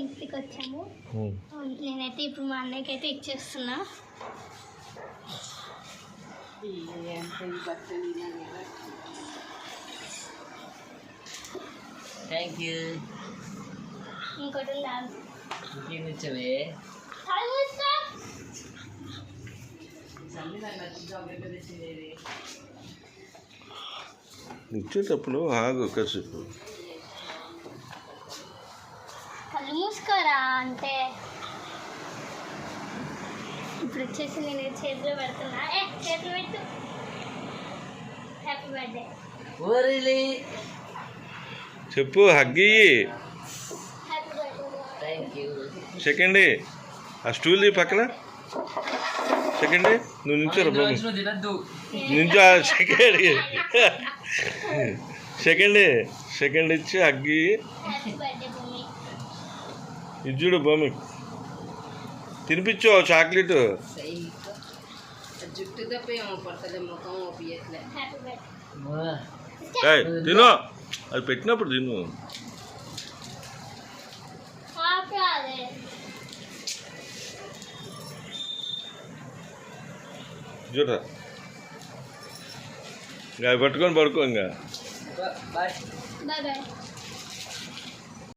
ఇంటికి వచ్చాము. నేనైతే ఇప్పుడు మా అన్నయ్యకి అయితే ఇచ్చేస్తున్నా. Thank you. ఇంకోటి ఇచ్చవే ఇచ్చేటప్పుడు ఆగు కాసేపు. కళ్ళు మూసుకోరా అంటే ఇప్పుడు వచ్చేసి నేను చేతిలో పెడుతున్నా. చేతులు పెట్టు. Happy birthday. చెప్పు హగ్గి. Happy birthday. Thank you. Second ఆ స్టూల్ పక్కన సెకండ్ నువ్వు నిల్చోరా బాబు. నిల్చో. సెకండ్ ఇచ్చి హగ్గి. Happy birthday Bhoomi. ఇది చూడు భూమి తినిపించు చాక్లెట్. జుట్టు తప్ప ఏమో పడుతుంది ముఖం ఓపియట్లే. Happy birthday. తిను అది పెట్టినప్పుడు తిను. చూడరా ఇంకా పట్టుకొని పడుకో. ఇంకా బాయ్ బాయ్.